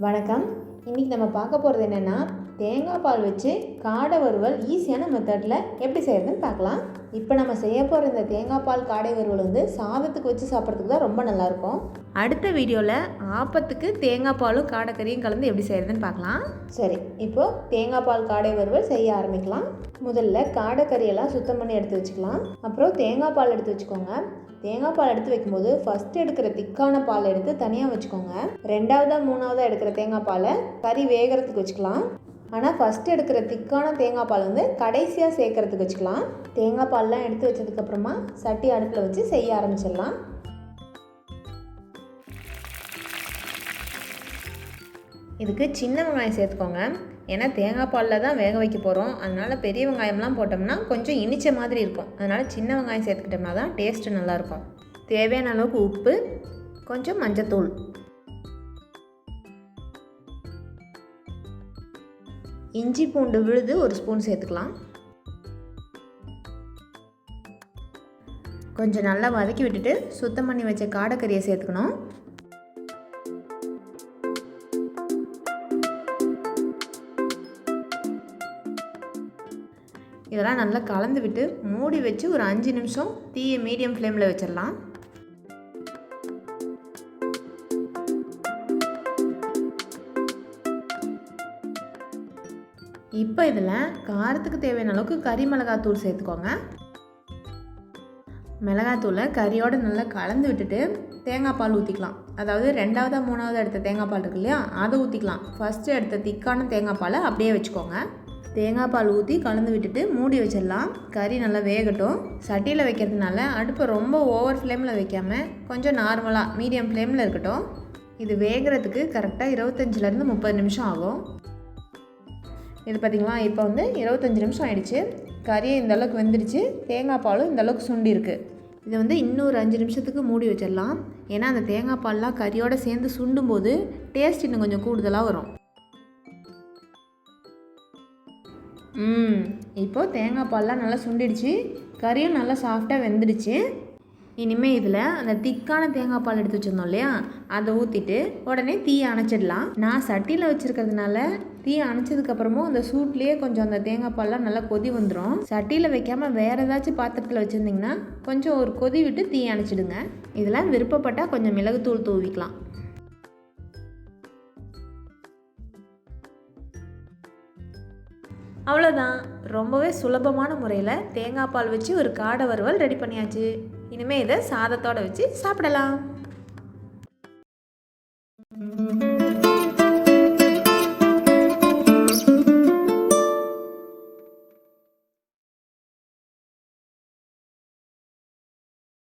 வணக்கம். இன்றைக்கி நம்ம பார்க்க போகிறது என்னென்னா, தேங்காய் பால் வச்சு காடை வறுவல் ஈஸியான மெத்தடில் எப்படி செய்கிறதுன்னு பார்க்கலாம். இப்போ நம்ம செய்ய போகிற இந்த தேங்காய் பால் காடை வறுவல் வந்து சாதத்துக்கு வச்சு சாப்பிட்றதுக்கு தான் ரொம்ப நல்லாயிருக்கும். அடுத்த வீடியோவில் ஆப்பத்துக்கு தேங்காய் பாலும் காடைக்கறியும் கலந்து எப்படி செய்கிறதுன்னு பார்க்கலாம். சரி, இப்போது தேங்காய் பால் காடை வறுவல் செய்ய ஆரம்பிக்கலாம். முதல்ல காடைக்கறியெல்லாம் சுத்தம் பண்ணி எடுத்து வச்சுக்கலாம். அப்புறம் தேங்காய் பால் எடுத்து வச்சுக்கோங்க. தேங்காய் பால் எடுத்து வைக்கும்போது ஃபஸ்ட்டு எடுக்கிற திக்கான பால் எடுத்து தனியாக வச்சுக்கோங்க. மூணாவதாக எடுக்கிற தேங்காய் பாலை கறி வேகிறதுக்கு வச்சுக்கலாம். ஆனால் ஃபஸ்ட்டு எடுக்கிற திக்கான தேங்காய் பால் வந்து கடைசியாக சேர்க்கறதுக்கு வச்சுக்கலாம். தேங்காய் பால்லாம் எடுத்து வச்சதுக்கப்புறமா சட்டி அடுப்பில் வச்சு செய்ய ஆரம்பிச்சிடலாம். இதுக்கு சின்ன வெங்காயம் சேர்த்துக்கோங்க. ஏன்னா தேங்காய் பாலில் தான் வேக வைக்க போகிறோம். அதனால் பெரிய வெங்காயம்லாம் போட்டோம்னா கொஞ்சம் இனிச்ச மாதிரி இருக்கும். அதனால் சின்ன வெங்காயம் சேர்த்துக்கிட்டோம்னா தான் டேஸ்ட்டு நல்லாயிருக்கும். தேவையான அளவுக்கு உப்பு, கொஞ்சம் மஞ்சத்தூள், இஞ்சி பூண்டு விழுது 1 ஸ்பூன் சேர்த்துக்கலாம். கொஞ்சம் நல்லா வதக்கி விட்டுட்டு சுத்தம் பண்ணி வச்ச காடைக்கறியை சேர்த்துக்கணும். இதெல்லாம் நல்லா கலந்து விட்டு மூடி வச்சு ஒரு 5 நிமிஷம் தீயை மீடியம் ஃப்ளேமில் வச்சிடலாம். இப்போ இதில் காரத்துக்கு தேவையான அளவுக்கு கறி மிளகாத்தூள் சேர்த்துக்கோங்க. மிளகாத்தூளை கறியோடு நல்லா கலந்து விட்டுட்டு தேங்காய் பால் ஊற்றிக்கலாம். அதாவது 2வது 3வது எடுத்த தேங்காய் பால் இருக்கு இல்லையா, அதை ஊற்றிக்கலாம். ஃபஸ்ட்டு எடுத்த திக்கான தேங்காய் பாலை அப்படியே வச்சுக்கோங்க. தேங்காய் பால் ஊற்றி கலந்து விட்டுட்டு மூடி வச்சிடலாம். கறி நல்லா வேகட்டும். சட்டியில் வைக்கிறதுனால அடுப்பை ரொம்ப ஓவர் ஃப்ளேமில் வைக்காமல் கொஞ்சம் நார்மலாக மீடியம் ஃப்ளேமில் இருக்கட்டும். இது வேகிறதுக்கு கரெக்டாக 25லேருந்து 30 நிமிஷம் ஆகும். இது பார்த்திங்களா, இப்போ வந்து 25 நிமிஷம் ஆயிடுச்சு. கறியை இந்தளவுக்கு வெந்துடுச்சு. தேங்காய் பாலும் இந்தளவுக்கு சுண்டி இருக்குது. இதை வந்து இன்னொரு 5 நிமிஷத்துக்கு மூடி வச்சிடலாம். ஏன்னா அந்த தேங்காய் பால்லாம் கறியோடு சேர்ந்து சுண்டும்போது டேஸ்ட் இன்னும் கொஞ்சம் கூடுதலாக வரும். இப்போது தேங்காய் பால்லாம் நல்லா சுண்டிடுச்சு. கறியும் நல்லா சாஃப்டாக வெந்துடுச்சு. இனிமேல் இதில் அந்த திக்கான தேங்காய் பால் எடுத்து வச்சுருந்தோம் இல்லையா, அதை ஊற்றிட்டு உடனே தீயை அணைச்சிடலாம். நான் சட்டியில் வச்சுருக்கிறதுனால தீயை அணைச்சதுக்கப்புறமும் அந்த சூட்லேயே கொஞ்சம் அந்த தேங்காய் பால்லாம் நல்லா கொதி வந்துடும். சட்டியில் வைக்காமல் வேறு ஏதாச்சும் பாத்திரத்தில் வச்சுருந்திங்கன்னா கொஞ்சம் ஒரு கொதி விட்டு தீயை அணைச்சிடுங்க. இதில் விருப்பப்பட்டால் கொஞ்சம் மிளகுத்தூள் தூவிக்கலாம். அவ்வளோதான். ரொம்பவே சுலபமான முறையில் தேங்காய் பால் வச்சு ஒரு காடை வறுவல் ரெடி பண்ணியாச்சு. இனிமேல் இதை சாதத்தோடு வச்சு சாப்பிடலாம்.